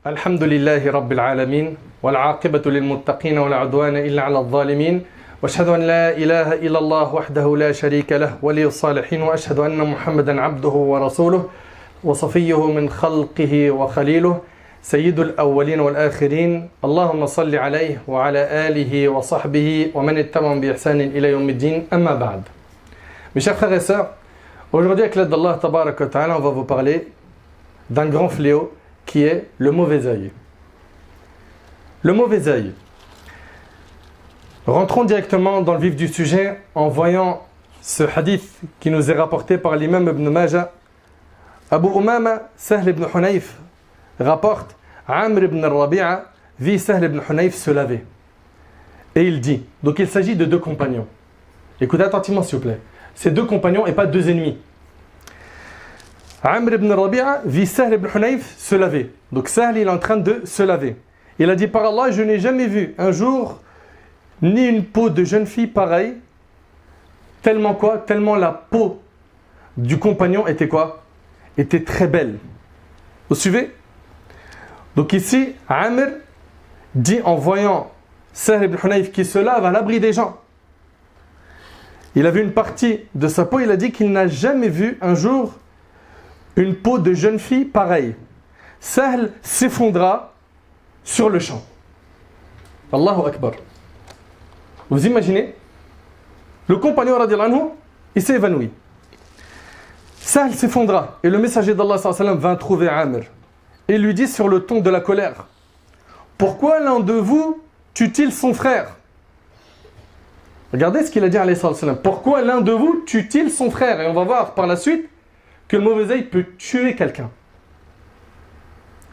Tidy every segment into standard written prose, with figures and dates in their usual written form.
الحمد لله رب العالمين والعاقبة للمتقين ولا عدوان إلا على الظالمين وأشهد أن لا إله إلا الله وحده لا شريك له ولي الصالحين وأشهد أن محمدا عبده ورسوله وصفيه من خلقه وخليله سيد الأولين والآخرين اللهم صل عليه وعلى آله وصحبه ومن اتبعهم بإحسان إلى يوم الدين أما بعد. Mes chers frères et sœurs, aujourd'hui avec l'aide d'Allah Tabarak wa Ta'ala, on va vous parler d'un grand fléau qui est le mauvais œil. Le mauvais œil. Rentrons directement dans le vif du sujet en voyant ce hadith qui nous est rapporté par l'imam Ibn Majah. Abu Umama, Sahl ibn Hunayf, rapporte Amr ibn Rabi'a vit Sahl ibn Hunayf se laver. Et il dit, donc il s'agit de deux compagnons. Écoutez attentivement s'il vous plaît. Ces deux compagnons et pas deux ennemis. Amr ibn Rabi'a vit Sahl ibn Hunayf se laver. Donc Sahl il est en train de se laver. Il a dit par Allah, je n'ai jamais vu un jour ni une peau de jeune fille pareille. Tellement quoi? Tellement la peau du compagnon était quoi? Était très belle. Vous suivez? Donc ici, Amr dit en voyant Sahl ibn Hunayf qui se lave à l'abri des gens. Il a vu une partie de sa peau, il a dit qu'il n'a jamais vu un jour une peau de jeune fille pareille. Sahl s'effondra sur le champ. Allahu Akbar. Vous imaginez? Le compagnon radiallahu anhu, il s'est évanoui. Sahl s'effondra et le messager d'Allah sallallahu alayhi wa sallam vint trouver Amr et lui dit sur le ton de la colère: pourquoi l'un de vous tue-t-il son frère? Regardez ce qu'il a dit alayhi wa sallam. Pourquoi l'un de vous tue-t-il son frère? Et on va voir par la suite que le mauvais œil peut tuer quelqu'un.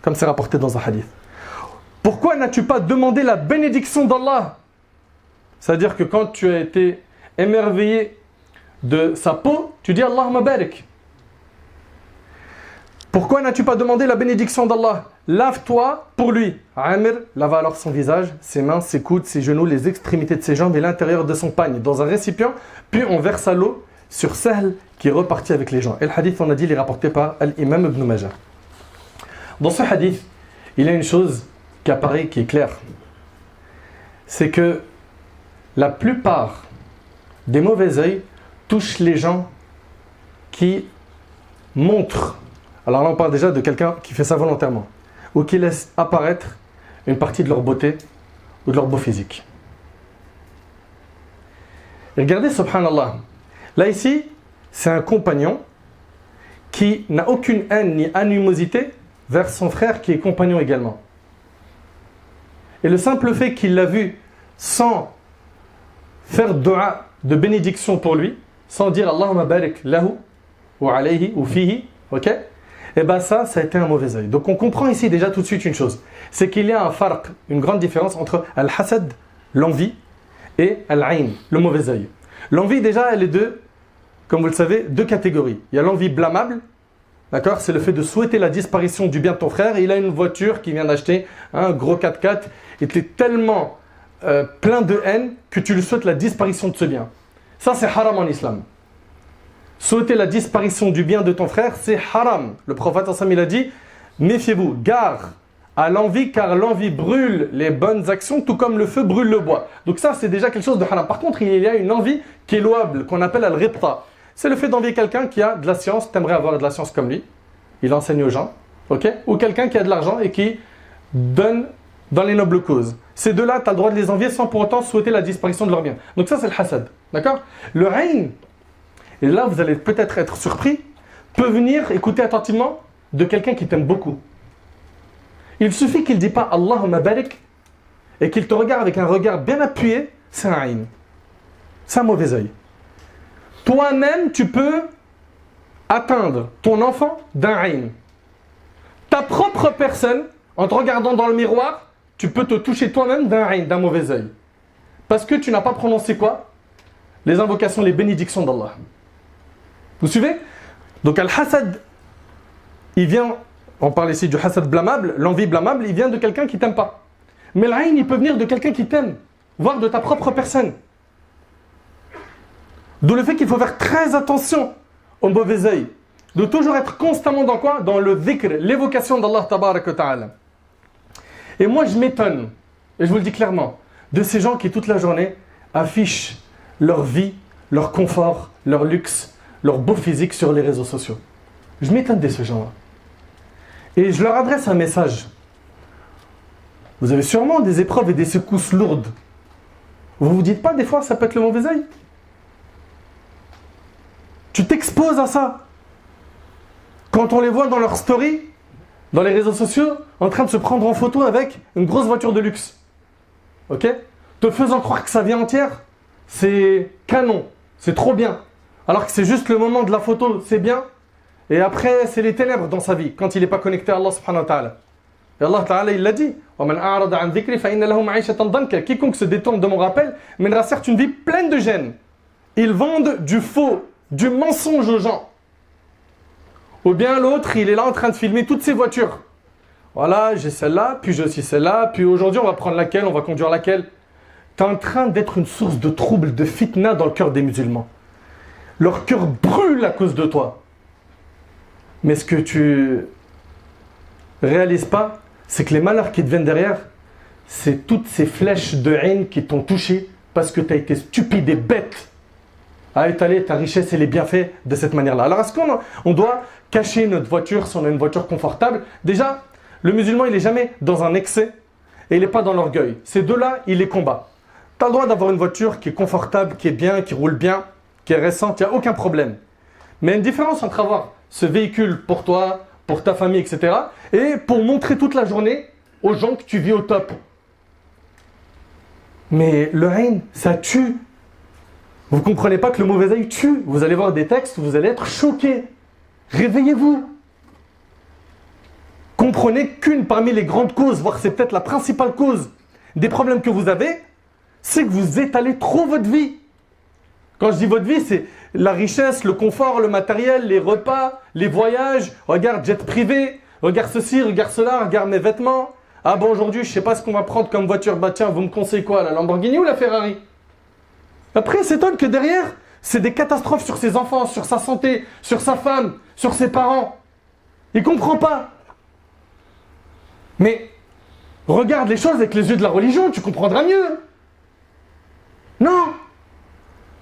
Comme c'est rapporté dans un hadith. Pourquoi n'as-tu pas demandé la bénédiction d'Allah? C'est-à-dire que quand tu as été émerveillé de sa peau, tu dis Allahumma barik. Pourquoi n'as-tu pas demandé la bénédiction d'Allah? Lave-toi pour lui. Amr lava alors son visage, ses mains, ses coudes, ses genoux, les extrémités de ses jambes et l'intérieur de son pagne dans un récipient, puis on versa l'eau sur Sahl qui est reparti avec les gens. Et le hadith, on a dit, il est rapporté par l'imam Ibn Majah. Dans ce hadith, il y a une chose qui apparaît, qui est claire. C'est que la plupart des mauvais œils touchent les gens qui montrent. Alors là, on parle déjà de quelqu'un qui fait ça volontairement, ou qui laisse apparaître une partie de leur beauté ou de leur beau physique. Et regardez, subhanallah. Là, ici, c'est un compagnon qui n'a aucune haine ni animosité vers son frère qui est compagnon également. Et le simple fait qu'il l'a vu sans faire dua de bénédiction pour lui, sans dire Allahumma barik lahu ou alayhi ou fihi, ok? Et bien ça a été un mauvais œil. Donc on comprend ici déjà tout de suite une chose. C'est qu'il y a un farq, une grande différence entre al-hasad, l'envie, et al-ayn, le mauvais œil. L'envie déjà, elle est de, comme vous le savez, deux catégories. Il y a l'envie blâmable, d'accord? C'est le fait de souhaiter la disparition du bien de ton frère. Il a une voiture qu'il vient d'acheter, un gros 4x4, et tu es tellement plein de haine que tu lui souhaites la disparition de ce bien. Ça c'est haram en islam. Souhaiter la disparition du bien de ton frère, c'est haram. Le prophète il a dit, méfiez-vous, gare à l'envie, car l'envie brûle les bonnes actions, tout comme le feu brûle le bois. Donc ça, c'est déjà quelque chose de haram. Par contre, il y a une envie qui est louable, qu'on appelle al-ribta. C'est le fait d'envier quelqu'un qui a de la science, t'aimerais avoir de la science comme lui, il enseigne aux gens, ok? Ou quelqu'un qui a de l'argent et qui donne dans les nobles causes. Ces deux-là, tu as le droit de les envier sans pour autant souhaiter la disparition de leur bien. Donc ça, c'est le hasad, d'accord? Le ayn, et là, vous allez peut-être être surpris, peut venir, écoutez attentivement, de quelqu'un qui t'aime beaucoup. Il suffit qu'il ne dise pas Allahumma barik et qu'il te regarde avec un regard bien appuyé, c'est un ayn. C'est un mauvais œil. Toi-même, tu peux atteindre ton enfant d'un ayn. Ta propre personne, en te regardant dans le miroir, tu peux te toucher toi-même d'un ayn, d'un mauvais œil. Parce que tu n'as pas prononcé quoi? Les invocations, les bénédictions d'Allah. Vous suivez? Donc al-hasad, il vient, on parle ici du hasad blâmable, l'envie blâmable, il vient de quelqu'un qui t'aime pas. Mais l'ayn, il peut venir de quelqu'un qui t'aime, voire de ta propre personne. D'où le fait qu'il faut faire très attention au mauvais œil. De toujours être constamment dans quoi? Dans le dhikr, l'évocation d'Allah tabarak wa ta'ala. Et moi, je m'étonne, et je vous le dis clairement, de ces gens qui toute la journée affichent leur vie, leur confort, leur luxe, leur beau physique sur les réseaux sociaux. Je m'étonne de ces gens-là. Et je leur adresse un message. Vous avez sûrement des épreuves et des secousses lourdes. Vous vous dites pas des fois ça peut être le mauvais œil? Tu t'exposes à ça. Quand on les voit dans leur story, dans les réseaux sociaux, en train de se prendre en photo avec une grosse voiture de luxe. Ok? Te faisant croire que sa vie entière, c'est canon, c'est trop bien. Alors que c'est juste le moment de la photo, c'est bien. Et après, c'est les ténèbres dans sa vie, quand il n'est pas connecté à Allah subhanahu wa ta'ala. Et Allah ta'ala, il l'a dit. Quiconque se détourne de mon rappel mènera certes une vie pleine de gêne. Ils vendent du faux, du mensonge aux gens. Ou bien l'autre, il est là en train de filmer toutes ses voitures. Voilà, j'ai celle-là, puis j'ai aussi celle-là, puis aujourd'hui on va prendre laquelle, on va conduire laquelle. Tu es en train d'être une source de trouble, de fitna dans le cœur des musulmans. Leur cœur brûle à cause de toi. Mais ce que tu réalises pas, c'est que les malheurs qui te viennent derrière, c'est toutes ces flèches de haine qui t'ont touché parce que tu as été stupide et bête à étaler ta richesse et les bienfaits de cette manière-là. Alors est-ce qu'on doit cacher notre voiture si on a une voiture confortable? Déjà, le musulman, il n'est jamais dans un excès et il n'est pas dans l'orgueil. Ces deux-là, il les combat. Tu as le droit d'avoir une voiture qui est confortable, qui est bien, qui roule bien, qui est récente, il n'y a aucun problème. Mais il y a une différence entre avoir ce véhicule pour toi, pour ta famille, etc. et pour montrer toute la journée aux gens que tu vis au top. Mais le haine, ça tue. Vous ne comprenez pas que le mauvais œil tue. Vous allez voir des textes, vous allez être choqués. Réveillez-vous. Comprenez qu'une parmi les grandes causes, voire c'est peut-être la principale cause des problèmes que vous avez, c'est que vous étalez trop votre vie. Quand je dis votre vie, c'est la richesse, le confort, le matériel, les repas, les voyages. Regarde, jet privé, regarde ceci, regarde cela, regarde mes vêtements. Ah bon, aujourd'hui, je ne sais pas ce qu'on va prendre comme voiture. Bah tiens, vous me conseillez quoi, la Lamborghini ou la Ferrari? Après, il s'étonne que derrière, c'est des catastrophes sur ses enfants, sur sa santé, sur sa femme, sur ses parents. Il ne comprend pas. Mais regarde les choses avec les yeux de la religion, tu comprendras mieux. Non.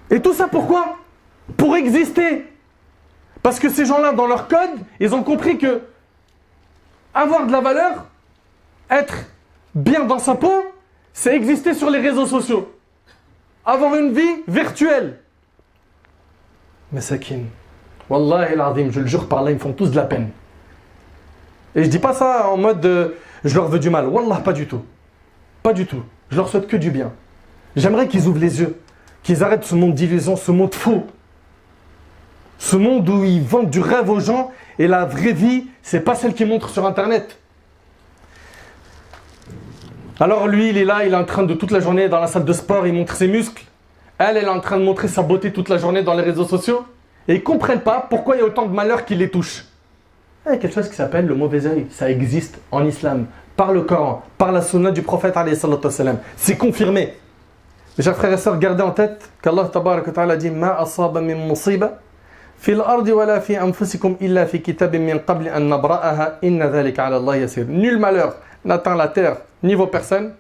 Et tout ça pourquoi? Pour exister. Parce que ces gens-là, dans leur code, ils ont compris que avoir de la valeur, être bien dans sa peau, c'est exister sur les réseaux sociaux. Avoir une vie virtuelle. Mais Sakin, Wallahi al-Azim, je le jure par là, ils me font tous de la peine. Et je dis pas ça en mode je leur veux du mal. Wallah, pas du tout. Pas du tout. Je leur souhaite que du bien. J'aimerais qu'ils ouvrent les yeux, qu'ils arrêtent ce monde d'illusion, ce monde faux. Ce monde où ils vendent du rêve aux gens et la vraie vie, c'est pas celle qu'ils montrent sur Internet. Alors lui, il est là, il est en train de toute la journée dans la salle de sport, il montre ses muscles. Elle est en train de montrer sa beauté toute la journée dans les réseaux sociaux. Et ils ne comprennent pas pourquoi il y a autant de malheurs qui les touchent. Il y a quelque chose qui s'appelle le mauvais œil. Ça existe en islam, par le Coran, par la sunna du prophète. C'est confirmé. Mes chers frères et sœurs, gardez en tête qu'Allah tabarak wa ta'ala dit « Ma asaba min musiba fi al-ardi wa la fi anfusikum illa fi kitabin min qabli an nabra'aha inna dhalika ala Allah yasir » Nul malheur n'atteint la terre ni vos personnes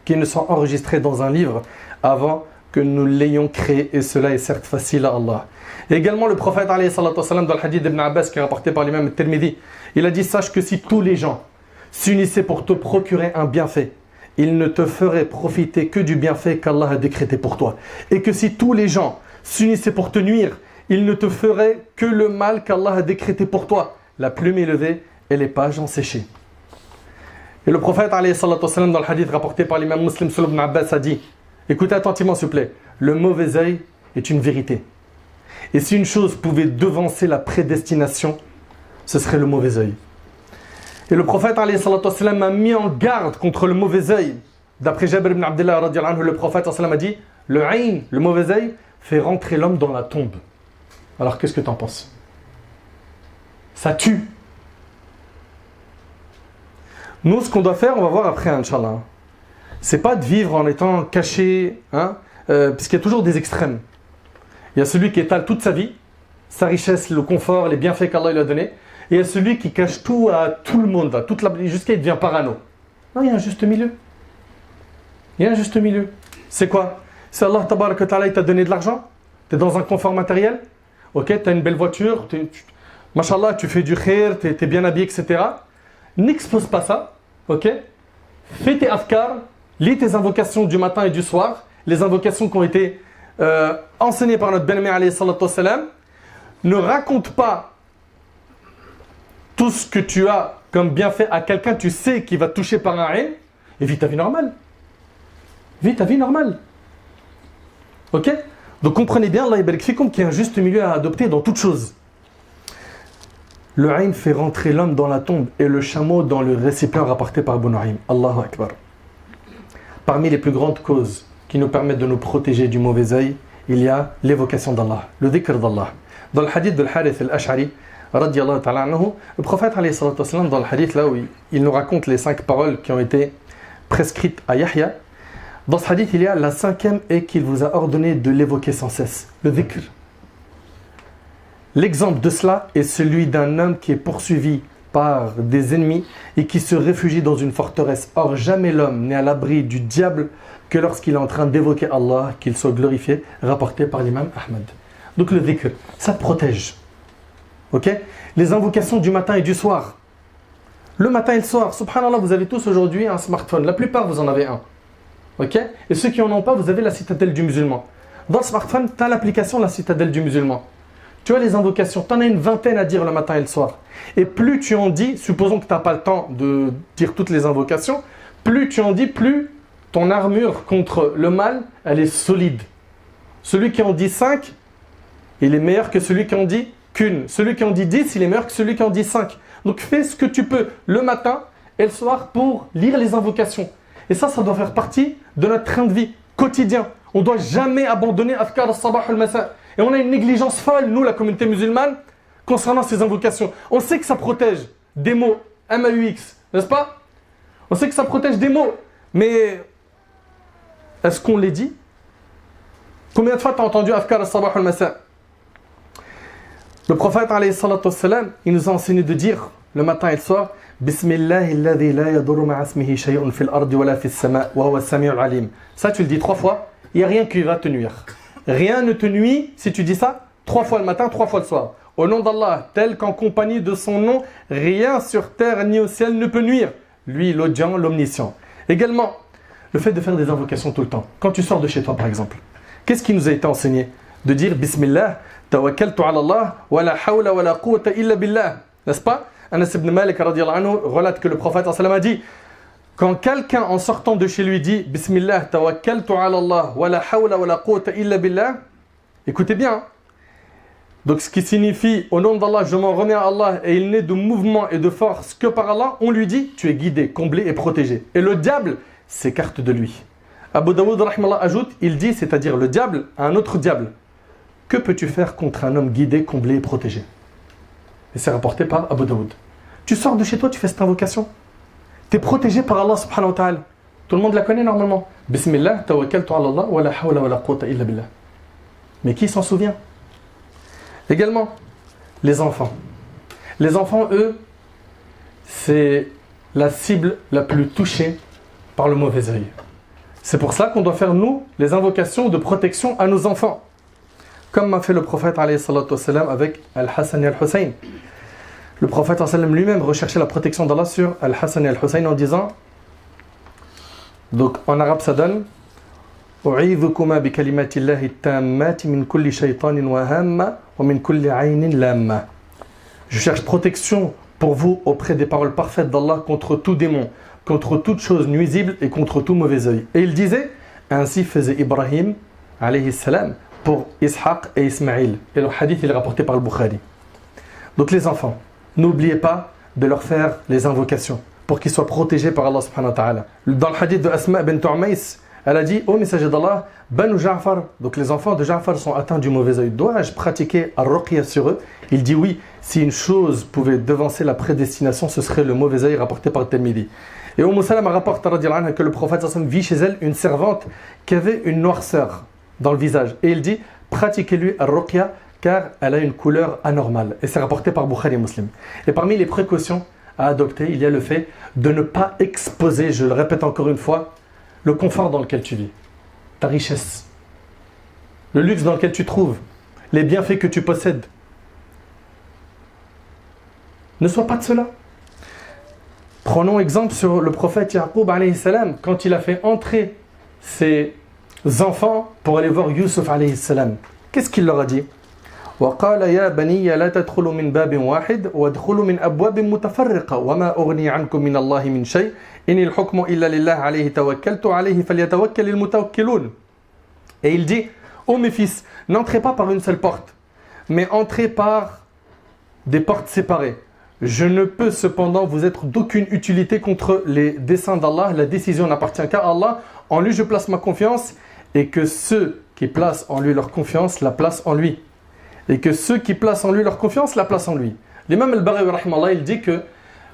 qui ne sont enregistrées dans un livre avant que nous l'ayons créé, et cela est certes facile à Allah. Et également le prophète alayhi salatu wassalam, dans le hadith d'Ibn Abbas qui est rapporté par l'imam al-Tirmidhi, il a dit: sache que si tous les gens s'unissaient pour te procurer un bienfait, ils ne te feraient profiter que du bienfait qu'Allah a décrété pour toi. Et que si tous les gens s'unissaient pour te nuire, ils ne te feraient que le mal qu'Allah a décrété pour toi. La plume est levée et les pages ont séché. Et le prophète alayhi salatu wassalam, dans le hadith rapporté par l'imam Muslim sur Ibn Abbas, a dit: écoutez attentivement s'il vous plaît, le mauvais œil est une vérité. Et si une chose pouvait devancer la prédestination, ce serait le mauvais œil. Et le prophète alayhi salatu wassalam a mis en garde contre le mauvais œil. D'après Jabir ibn Abdullah radiyallahu anhu, le prophète sallam a dit: le ayn, le mauvais œil, fait rentrer l'homme dans la tombe. Alors qu'est-ce que tu en penses? Ça tue. Nous, ce qu'on doit faire, on va voir après, Inch'Allah. C'est pas de vivre en étant caché, parce qu'il y a toujours des extrêmes. Il y a celui qui étale toute sa vie, sa richesse, le confort, les bienfaits qu'Allah lui a donnés. Et il y a celui qui cache tout à tout le monde, jusqu'à il devient parano. Non, il y a un juste milieu. Il y a un juste milieu. C'est quoi? C'est Allah tabarak wa ta'ala, il t'a donné de l'argent, tu es dans un confort matériel, ok, tu as une belle voiture, mashallah, tu fais du khair, tu es bien habillé, etc. N'expose pas ça, ok? Fais tes afkars, lis tes invocations du matin et du soir, les invocations qui ont été enseignées par notre Ben-Aimé alayhi salatu wassalam. Ne raconte pas tout ce que tu as comme bienfait à quelqu'un, tu sais qu'il va te toucher par un aïn, et vis ta vie normale. Vis ta vie normale. Ok? Donc comprenez bien, Allah yabarik fikum, qu'il y a un juste milieu à adopter dans toute chose. Le aïn fait rentrer l'homme dans la tombe et le chameau dans le récipient rapporté par Abu Nu'aym. Allahu Akbar. Parmi les plus grandes causes qui nous permettent de nous protéger du mauvais œil, il y a l'évocation d'Allah, le dhikr d'Allah. Dans le hadith de Al-Harith al-Ash'ari, radiyallahu ta'ala anhu, le prophète alayhi salatu wassalam, dans le hadith là où il nous raconte les 5 paroles qui ont été prescrites à Yahya, dans ce hadith il y a la 5e et qu'il vous a ordonné de l'évoquer sans cesse, le dhikr. L'exemple de cela est celui d'un homme qui est poursuivi par des ennemis et qui se réfugie dans une forteresse. Or, jamais l'homme n'est à l'abri du diable que lorsqu'il est en train d'évoquer Allah, qu'il soit glorifié, rapporté par l'imam Ahmad. Donc le dhikr, ça te protège. Ok? Les invocations du matin et du soir. Le matin et le soir, subhanallah, vous avez tous aujourd'hui un smartphone. La plupart, vous en avez un. Ok? Et ceux qui n'en ont pas, vous avez la citadelle du musulman. Dans le smartphone, tu as l'application la citadelle du musulman. Tu as les invocations, tu en as une vingtaine à dire le matin et le soir. Et plus tu en dis, supposons que tu n'as pas le temps de dire toutes les invocations, plus tu en dis, plus ton armure contre le mal, elle est solide. Celui qui en dit 5, il est meilleur que celui qui en dit qu'une. Celui qui en dit 10, il est meilleur que celui qui en dit 5. Donc fais ce que tu peux le matin et le soir pour lire les invocations. Et ça doit faire partie de notre train de vie quotidien. On ne doit jamais abandonner Afkar al-Sabah al-Masa. Et on a une négligence folle, nous, la communauté musulmane, concernant ces invocations. On sait que ça protège des mots, M-A-U-X, n'est-ce pas? On sait que ça protège des mots, mais est-ce qu'on les dit? Combien de fois tu as entendu Afkar al-Sabah al-Masa? Le prophète, alayhi salatu wassalam, il nous a enseigné de dire, le matin et le soir, Bismillahi alladhi la yadurru ma'a ismihi shay'un fil ardi wala fis sama' wa huwa as-sami'ul 'alim. Ça, tu le dis 3 fois, il n'y a rien qui va te nuire. Rien ne te nuit si tu dis ça 3 fois le matin, 3 fois le soir. Au nom d'Allah, tel qu'en compagnie de son nom, rien sur terre ni au ciel ne peut nuire. Lui, l'audient, l'omniscient. Également, le fait de faire des invocations tout le temps. Quand tu sors de chez toi, par exemple, qu'est-ce qui nous a été enseigné? De dire Bismillah, tawakkaltu ala Allah, wa la hawla wa la quwwata illa billah. N'est-ce pas? Anas ibn Malik radiyallahu anhu relate que le prophète a dit: quand quelqu'un en sortant de chez lui dit Bismillah, tawakkaltu ala Allah, wa la hawla wa la quwwata illa billah, écoutez bien. Donc ce qui signifie au nom d'Allah, je m'en remets à Allah et il n'est de mouvement et de force que par Allah, on lui dit tu es guidé, comblé et protégé. Et le diable s'écarte de lui. Abu Daoud rahmallah ajoute, il dit, c'est-à-dire le diable à un autre diable, que peux-tu faire contre un homme guidé, comblé et protégé? Et c'est rapporté par Abu Daoud. Tu sors de chez toi, tu fais cette invocation. Tu es protégé par Allah subhanahu wa ta'ala. Tout le monde la connaît normalement. Bismillah, tawakkaltu ala Allah, wa la hawla wa la quwwata illa billah. Mais qui s'en souvient? Également, les enfants. Les enfants, eux, c'est la cible la plus touchée par le mauvais œil. C'est pour ça qu'on doit faire, nous, les invocations de protection à nos enfants. Comme m'a fait le prophète alayhi salatu wassalam avec Al-Hassan et Al-Hussein. Le prophète lui-même recherchait la protection d'Allah sur Al-Hassan et Al-Hussein en disant, donc en arabe ça donne, أعيذكما بكلمات الله التامات من كل شيطان وهامة ومن كل عين لامة. Je cherche protection pour vous auprès des paroles parfaites d'Allah contre tout démon, contre toute chose nuisible et contre tout mauvais œil. Et il disait, ainsi faisait Ibrahim alayhi salam pour Ishaq et Ismaïl. Et le hadith il est rapporté par le Bukhari. Donc les enfants, n'oubliez pas de leur faire les invocations pour qu'ils soient protégés par Allah subhanahu wa ta'ala. Dans le hadith de Asma bint Umays, elle a dit, ô messager d'Allah, Banu Ja'far, donc les enfants de Ja'far sont atteints du mauvais œil. Dois-je pratiquer ar-ruqya sur eux? Il dit oui, si une chose pouvait devancer la prédestination, ce serait le mauvais œil rapporté par Tirmidhi. Et Umm Salama rapporte que le prophète vit chez elle une servante qui avait une noirceur dans le visage. Et il dit, pratiquez-lui ar-ruqya car elle a une couleur anormale. Et c'est rapporté par Bukhari et Muslim. Et parmi les précautions à adopter, il y a le fait de ne pas exposer, je le répète encore une fois, le confort dans lequel tu vis, ta richesse, le luxe dans lequel tu trouves, les bienfaits que tu possèdes. Ne sois pas de cela. Prenons exemple sur le prophète Yaqub alayhi salam, quand il a fait entrer ses enfants pour aller voir Yusuf alayhi salam. Qu'est-ce qu'il leur a dit? وقال يا بني لا تدخلوا من باب واحد وادخلوا من أبواب متفرقة وما أغني عنكم من الله من شيء إن الحكم إلا لله عليه توكلت عليه فليتوكل المتوكلون. Et il dit, ô mes fils, n'entrez pas par une seule porte, mais entrez par des portes séparées. Je ne peux cependant vous être d'aucune utilité contre les desseins d'Allah. La décision n'appartient qu'à Allah. En lui, je place ma confiance et que ceux qui placent en lui leur confiance la placent en lui. Et que ceux qui placent en lui leur confiance la placent en lui. L'imam al-Baghawi, rahimallah, il dit que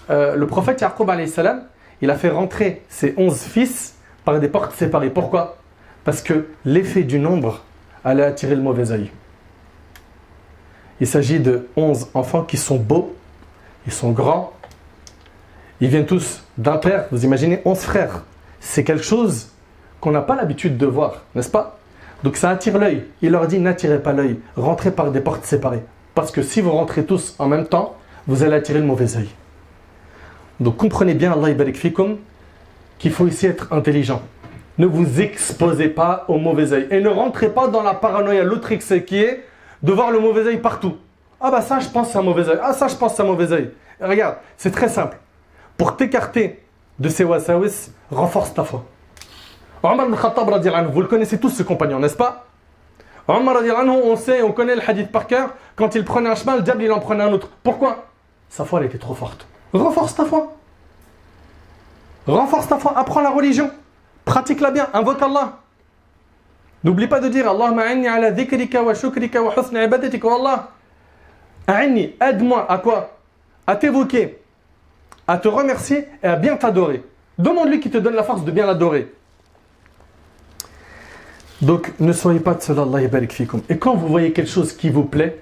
le prophète Yaqub alayhi salam, il a fait rentrer ses 11 fils par des portes séparées. Pourquoi? Parce que l'effet du nombre allait attirer le mauvais œil. Il s'agit de 11 enfants qui sont beaux, ils sont grands, ils viennent tous d'un père, vous imaginez 11 frères. C'est quelque chose qu'on n'a pas l'habitude de voir, n'est-ce pas? Donc ça attire l'œil. Il leur dit, n'attirez pas l'œil, rentrez par des portes séparées. Parce que si vous rentrez tous en même temps, vous allez attirer le mauvais œil. Donc comprenez bien, Allah yabarik fikum, qu'il faut ici être intelligent. Ne vous exposez pas au mauvais œil. Et ne rentrez pas dans la paranoïa, l'autre excès qui est de voir le mauvais œil partout. Ah bah ça je pense c'est un mauvais œil. Ah ça je pense c'est un mauvais œil. Et regarde, c'est très simple. Pour t'écarter de ces wasawis, renforce ta foi. Omar ibn Khattab radiyallahu anhu, vous le connaissez tous ce compagnon, n'est-ce pas? Omar radiyallahu anhu, on sait, on connaît le hadith par cœur. Quand il prenait un chemin, le diable il en prenait un autre. Pourquoi? Sa foi elle était trop forte. Renforce ta foi. Renforce ta foi, apprends la religion. Pratique-la bien, invoque Allah. N'oublie pas de dire Allahumma a'inni ala dhikrika wa shukrika wa husni ibadatika wa Allah. A'inni, aide-moi à quoi? À t'évoquer, à te remercier et à bien t'adorer. Demande-lui qui te donne la force de bien l'adorer. Donc ne soyez pas de cela, Allah yabarik fikum. Et quand vous voyez quelque chose qui vous plaît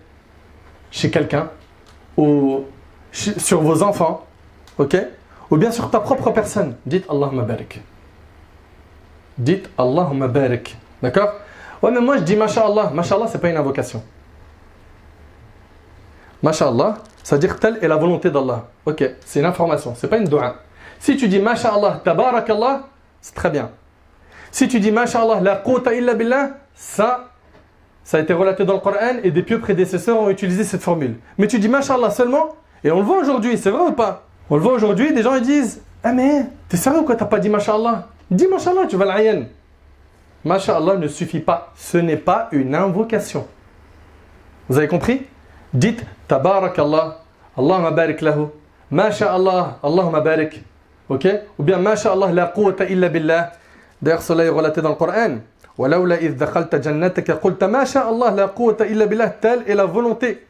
chez quelqu'un, ou sur vos enfants, ok, ou bien sur ta propre personne, dites Allahumma barik. Dites Allahumma barik. D'accord? Ouais, mais moi je dis Masha'Allah. Masha'Allah, c'est pas une invocation. Masha'Allah, ça veut dire telle est la volonté d'Allah. Ok, c'est une information, c'est pas une dua. Si tu dis Masha'Allah, Tabarakallah, c'est très bien. Si tu dis Masha'Allah, la quwwata illa billah, ça a été relaté dans le Coran et des pieux prédécesseurs ont utilisé cette formule. Mais tu dis Masha'Allah seulement, et on le voit aujourd'hui, c'est vrai ou pas? On le voit aujourd'hui, des gens ils disent ah mais t'es sérieux ou quoi, t'as pas dit Masha'Allah? Dis Masha'Allah, tu vas l'aïen. Masha'Allah ne suffit pas, ce n'est pas une invocation. Vous avez compris? Dites Tabarakallah, Allahumma barik lahu, Masha'Allah, Allahumma barik. Ok? Ou bien Masha'Allah, la quwwata illa billah. D'ailleurs, cela est relaté dans le Coran. وَلَوْلَا إِذْ دَخَلْتَ جَنَّتَكَ قُلْتَ مَا شَاءَ اللَّهُ لَا قُوَّةَ إِلَّا بِاللَّهِ. Telle est la volonté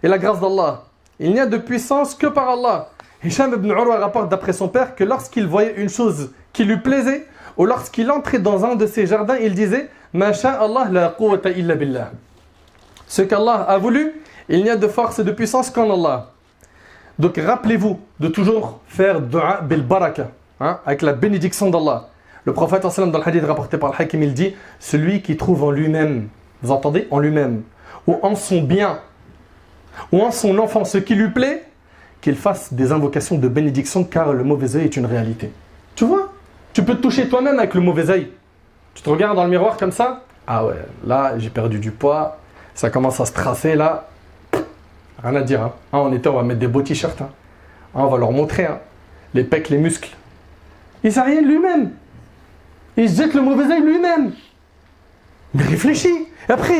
et la grâce d'Allah. Il n'y a de puissance que par Allah. Hisham ibn Urwa rapporte d'après son père que lorsqu'il voyait une chose qui lui plaisait, ou lorsqu'il entrait dans un de ses jardins, il disait مَا شَاءَ اللَّهُ لَا قُوَّةَ إِلَّا بِاللَّهِ. Ce qu'Allah a voulu, il n'y a de force et de puissance qu'en Allah. Donc rappelez-vous de toujours faire dua bil baraka, avec la bénédiction d'Allah. Le prophète dans le hadith rapporté par le Hakim, il dit celui qui trouve en lui-même, vous entendez, en lui-même, ou en son bien, ou en son enfant ce qui lui plaît, qu'il fasse des invocations de bénédiction, car le mauvais œil est une réalité. Tu vois, tu peux te toucher toi-même avec le mauvais œil. Tu te regardes dans le miroir comme ça, ah ouais, là j'ai perdu du poids, ça commence à se tracer là, rien à dire. En été, on va mettre des beaux t-shirts, on va leur montrer les pecs, les muscles. Il sait rien de lui-même. Il se jette le mauvais œil lui-même. Mais réfléchis. Et après,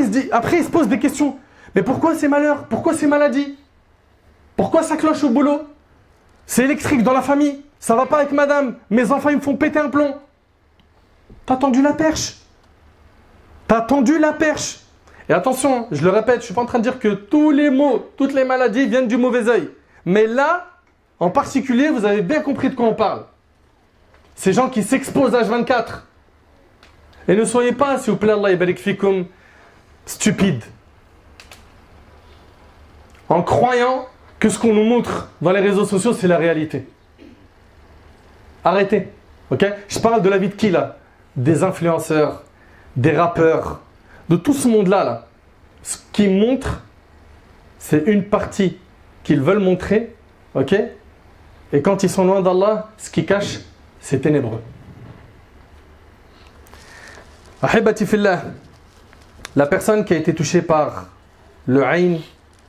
il se pose des questions. Mais pourquoi ces malheurs? Pourquoi ces maladies? Pourquoi ça cloche au boulot? C'est électrique dans la famille. Ça va pas avec madame. Mes enfants, ils me font péter un plomb. T'as tendu la perche. T'as tendu la perche. Et attention, je le répète, je suis pas en train de dire que tous les maux, toutes les maladies viennent du mauvais œil. Mais là, en particulier, vous avez bien compris de quoi on parle. Ces gens qui s'exposent à H24. Et ne soyez pas, s'il vous plaît, Allah yabarik fikum, stupides. En croyant que ce qu'on nous montre dans les réseaux sociaux, c'est la réalité. Arrêtez. Ok? Je parle de la vie de qui là? Des influenceurs, des rappeurs, de tout ce monde-là. Là. Ce qu'ils montrent, c'est une partie qu'ils veulent montrer. Ok? Et quand ils sont loin d'Allah, ce qu'ils cachent, c'est ténébreux. Ahibati fillah, la personne qui a été touchée par le ayn,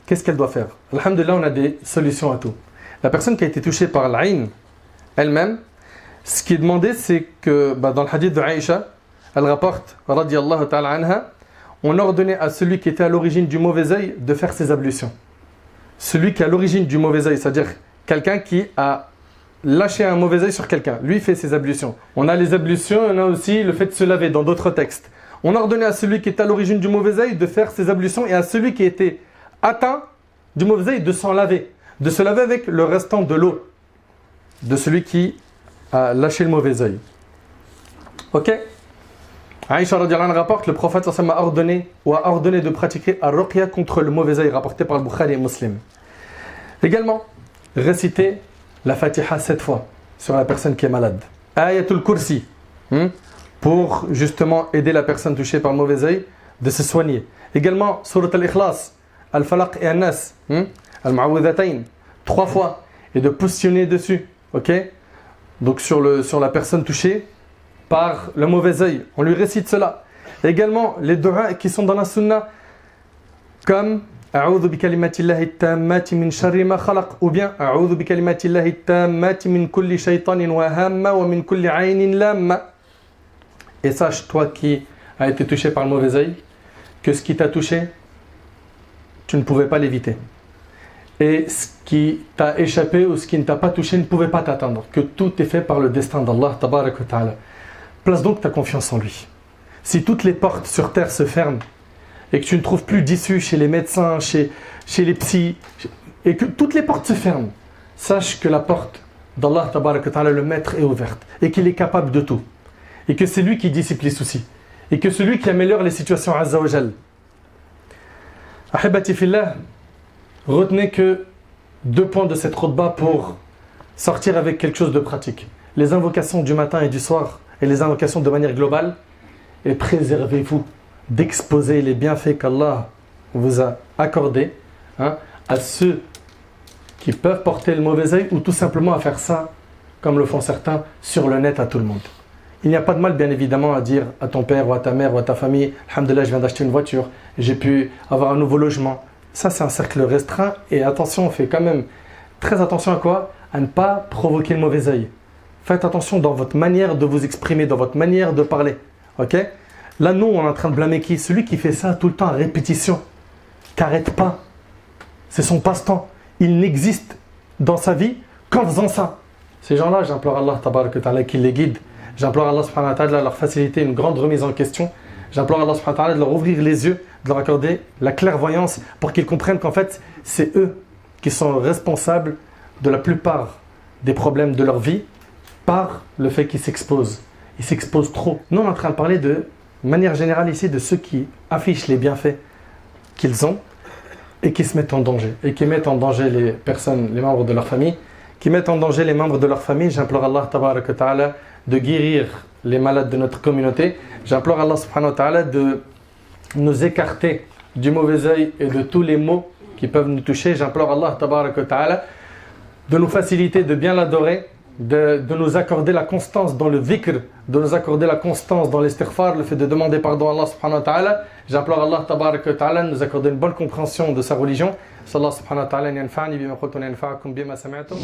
qu'est-ce qu'elle doit faire? Alhamdulillah, on a des solutions à tout. La personne qui a été touchée par l'ayn elle-même, ce qui est demandé, c'est que dans le hadith de Aïcha, elle rapporte, radiyallahu ta'ala anha, on a ordonné à celui qui était à l'origine du mauvais œil de faire ses ablutions. Celui qui est à l'origine du mauvais œil, c'est-à-dire quelqu'un qui a lâché un mauvais œil sur quelqu'un, lui fait ses ablutions. On a les ablutions, on a aussi le fait de se laver dans d'autres textes. On a ordonné à celui qui est à l'origine du mauvais œil de faire ses ablutions et à celui qui était atteint du mauvais œil de s'en laver, de se laver avec le restant de l'eau de celui qui a lâché le mauvais œil. Ok? Aïcha radiyallahu anha rapporte, le prophète a ordonné de pratiquer ar-ruqya contre le mauvais œil, rapporté par le Bukhari et Muslim. Également, réciter la Fatiha 7 fois sur la personne qui est malade. Ayatul Kursi, pour justement aider la personne touchée par le mauvais œil de se soigner. Également, Surat al-Ikhlas, Al-Falaq et An-Nas, Al-Ma'awwidhatayn, 3 fois, et de positionner dessus. Ok? Donc sur la personne touchée par le mauvais œil, on lui récite cela. Également les du'a qui sont dans la sunna, comme A'udhu bi kalimatillahi tammati min sharri ma khalaq, ou bien A'udhu bi kalimatillahi tammati min kulli shaytanin wa hamma wa min kulli aynin lamma. Et sache, toi qui as été touché par le mauvais œil, que ce qui t'a touché, tu ne pouvais pas l'éviter. Et ce qui t'a échappé ou ce qui ne t'a pas touché ne pouvait pas t'atteindre. Que tout est fait par le destin d'Allah, tabarak wa ta'ala. Place donc ta confiance en lui. Si toutes les portes sur terre se ferment et que tu ne trouves plus d'issue chez les médecins, chez les psys, et que toutes les portes se ferment, sache que la porte d'Allah, tabarak wa ta'ala, le maître, est ouverte et qu'il est capable de tout. Et que c'est lui qui dissipe les soucis. Et que c'est lui qui améliore les situations, azza wa jal. Ahibati fillah, retenez que 2 points de cette khutbah pour sortir avec quelque chose de pratique. Les invocations du matin et du soir, et les invocations de manière globale, et préservez-vous d'exposer les bienfaits qu'Allah vous a accordés à ceux qui peuvent porter le mauvais œil, ou tout simplement à faire ça, comme le font certains, sur le net à tout le monde. Il n'y a pas de mal, bien évidemment, à dire à ton père ou à ta mère ou à ta famille, alhamdoulilah, je viens d'acheter une voiture, j'ai pu avoir un nouveau logement. Ça, c'est un cercle restreint, et attention, on fait quand même très attention à quoi? À ne pas provoquer le mauvais œil. Faites attention dans votre manière de vous exprimer, dans votre manière de parler. Ok? Là, nous, on est en train de blâmer qui? Celui qui fait ça tout le temps à répétition, qui n'arrête pas. C'est son passe-temps. Il n'existe dans sa vie qu'en faisant ça. Ces gens-là, j'implore Allah tabarak wa ta'ala qu'il les guide. J'implore Allah subhanahu wa ta'ala de leur faciliter une grande remise en question. J'implore Allah subhanahu wa ta'ala de leur ouvrir les yeux, de leur accorder la clairvoyance pour qu'ils comprennent qu'en fait, c'est eux qui sont responsables de la plupart des problèmes de leur vie par le fait qu'ils s'exposent. Ils s'exposent trop. Nous, on est en train de parler de manière générale ici de ceux qui affichent les bienfaits qu'ils ont et qui se mettent en danger. Et qui mettent en danger les personnes, les membres de leur famille, qui mettent en danger les membres de leur famille. J'implore Allah tabarak wa ta'ala de guérir les malades de notre communauté. J'implore Allah subhanahu wa ta'ala de nous écarter du mauvais œil et de tous les maux qui peuvent nous toucher. J'implore Allah tabarak wa ta'ala de nous faciliter de bien l'adorer, de nous accorder la constance dans le dhikr, de nous accorder la constance dans l'istighfar, le fait de demander pardon à Allah subhanahu wa ta'ala. J'implore Allah tabarak wa ta'ala de nous accorder une bonne compréhension de sa religion. Sallallahu subhanahu wa ta'ala yanfa'ni bima qultu yanfa'akum bima sami'tum.